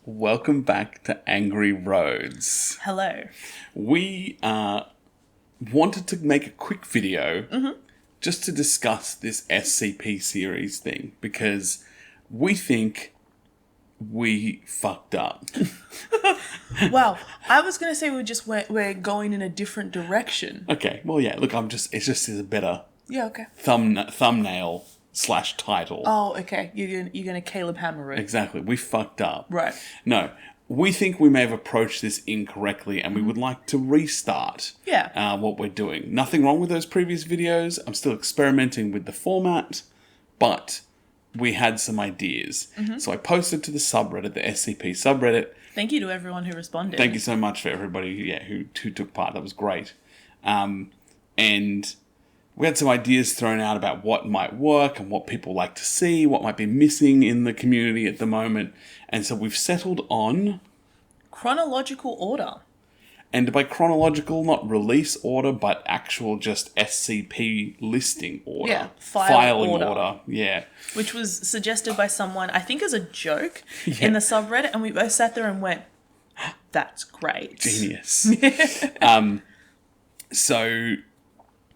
Welcome back to Angry Roads. Hello. We wanted to make a quick video just to discuss this SCP series thing because we think we fucked up. Wow, I was going to say we're going in a different direction. Okay, well, yeah, look, it's just a better Yeah, okay. thumbnail / title. Oh, okay. You're gonna Caleb Hammer it. Exactly, we fucked up. Right. No, we think we may have approached this incorrectly and we would like to restart what we're doing. Nothing wrong with those previous videos. I'm still experimenting with the format, but we had some ideas. So I posted to the subreddit, the SCP subreddit. Thank you to everyone who responded. Thank you so much for everybody who took part. That was great. And we had some ideas thrown out about what might work and what people like to see, what might be missing in the community at the moment. And so we've settled on chronological order. And by chronological, not release order, but actual just SCP listing order. Yeah, filing order. Yeah. Which was suggested by someone, I think as a joke, in the subreddit, and we both sat there and went, that's great. Genius. So,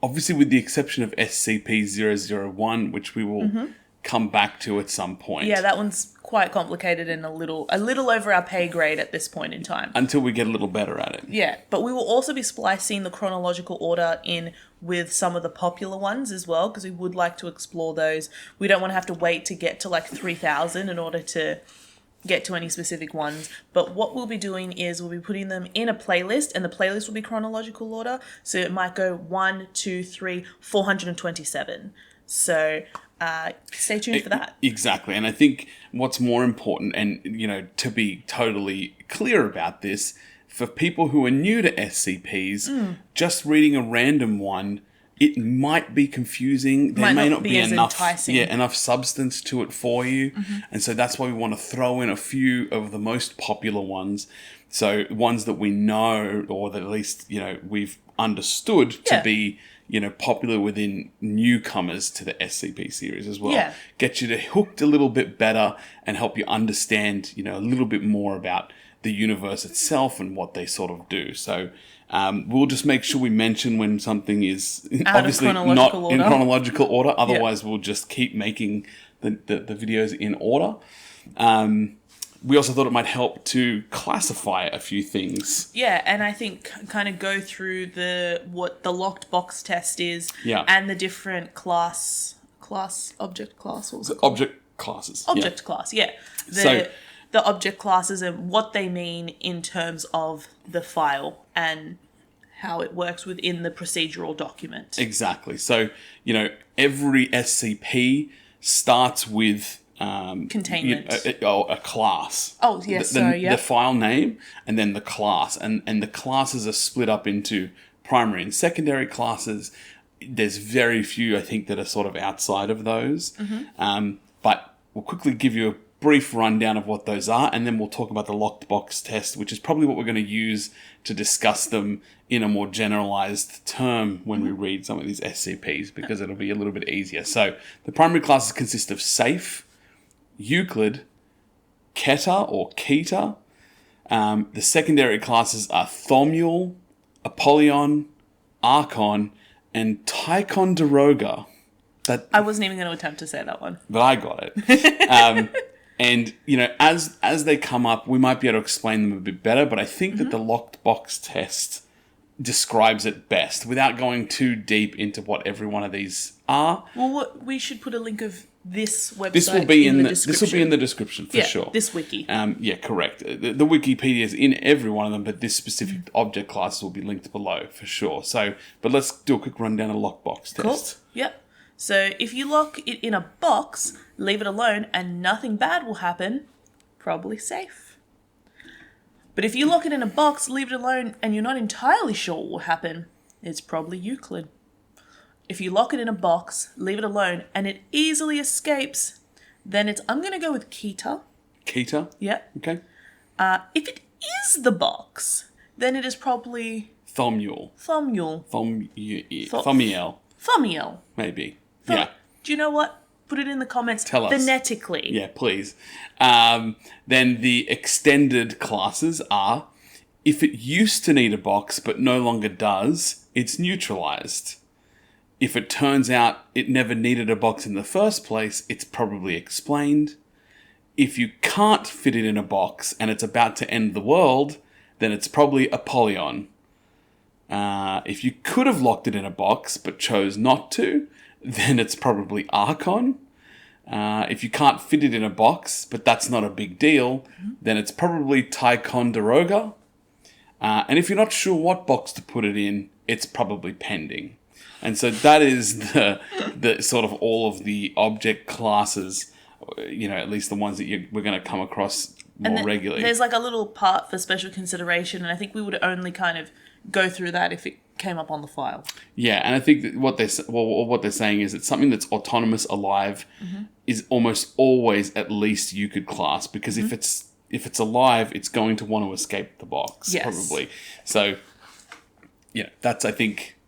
obviously with the exception of SCP-001, which we will come back to at some point. Yeah, that one's quite complicated and a little over our pay grade at this point in time. Until we get a little better at it. Yeah, but we will also be splicing the chronological order in with some of the popular ones as well, because we would like to explore those. We don't want to have to wait to get to like 3,000 in order to get to any specific ones. But what we'll be doing is we'll be putting them in a playlist, and the playlist will be chronological order. So it might go 1, 2, 3, 427. So stay tuned for that. Exactly. And I think what's more important, and, to be totally clear about this, for people who are new to SCPs, just reading a random one, it might be confusing. There may not be enough substance to it for you. And so that's why we want to throw in a few of the most popular ones. So ones that we know, or that at least, we've understood to be, popular within newcomers to the SCP series as well. Yeah. Get you hooked a little bit better and help you understand, a little bit more about the universe itself and what they sort of do. So we'll just make sure we mention when something is obviously not in chronological order. Otherwise, we'll just keep making the videos in order. We also thought it might help to classify a few things. Yeah, and I think kind of go through what the locked box test is, and the different object class. What was it called? Object classes. Object class, yeah. The object classes and what they mean in terms of the file and how it works within the procedural document. Exactly. So, every SCP starts with containment. A class. Oh, yes, the file name and then the class. And the classes are split up into primary and secondary classes. There's very few, I think, that are sort of outside of those. But we'll quickly give you a brief rundown of what those are, and then we'll talk about the locked box test, which is probably what we're going to use to discuss them in a more generalized term when we read some of these SCPs, because it'll be a little bit easier. So the primary classes consist of Safe, Euclid, Keter or Keter. The secondary classes are Thomule, Apollyon, Archon, and Ticonderoga. I wasn't even going to attempt to say that one. But I got it. And, as they come up, we might be able to explain them a bit better, but I think that the locked box test describes it best without going too deep into what every one of these are. Well, we should put a link of this website this will be in the description. This will be in the description for sure. This wiki. Yeah, correct. The Wikipedia is in every one of them, but this specific object class will be linked below for sure. So, but let's do a quick rundown of lockbox test. Cool. Yep. So if you lock it in a box, leave it alone, and nothing bad will happen, probably safe. But if you lock it in a box, leave it alone, and you're not entirely sure what will happen, it's probably Euclid. If you lock it in a box, leave it alone, and it easily escapes, then I'm going to go with Keter. Keter? Yep. Okay. If it is the box, then it is probably Thomule. Thomule. Thomiel. Thomiel. Maybe. Do you know what? Put it in the comments. Tell us. Phonetically. Yeah, please. Then the extended classes are, if it used to need a box but no longer does, it's neutralized. If it turns out it never needed a box in the first place, it's probably explained. If you can't fit it in a box and it's about to end the world, then it's probably Apollyon. If you could have locked it in a box but chose not to, then it's probably Archon. If you can't fit it in a box, but that's not a big deal, then it's probably Ticonderoga. And if you're not sure what box to put it in, it's probably pending. And so that is the sort of all of the object classes, at least the ones that we're going to come across more regularly. There's like a little part for special consideration, and I think we would only kind of go through that if it came up on the file. Yeah, and I think that what they're saying is that something that's autonomous, alive, is almost always at least Euclid class, because if it's alive, it's going to want to escape the box, probably. So, I think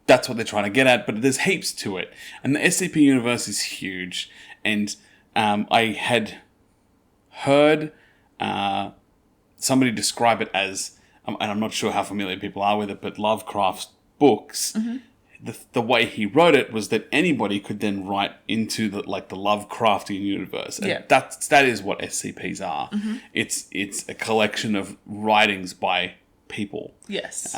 that's what they're trying to get at, but there's heaps to it. And the SCP universe is huge, and I had heard somebody describe it as, and I'm not sure how familiar people are with it, but Lovecraft's books, the way he wrote it was that anybody could then write into the Lovecraftian universe. And that is what SCPs are. It's a collection of writings by people. Yes.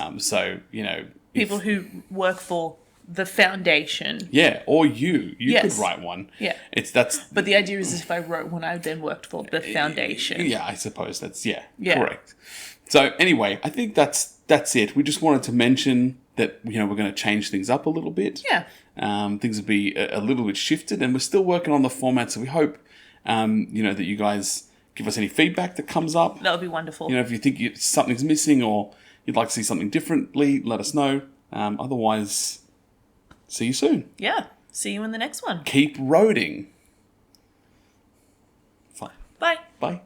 People who work for the Foundation. Yeah, or you could write one. Yeah. But the idea is if I wrote one, I then worked for the Foundation. Yeah, I suppose that's correct. So anyway, I think that's it. We just wanted to mention that we're going to change things up a little bit. Yeah. Things will be a little bit shifted, and we're still working on the format. So we hope that you guys give us any feedback that comes up. That would be wonderful. If you think something's missing or you'd like to see something differently, let us know. Otherwise, see you soon. Yeah. See you in the next one. Keep roading. Fine. Bye. Bye.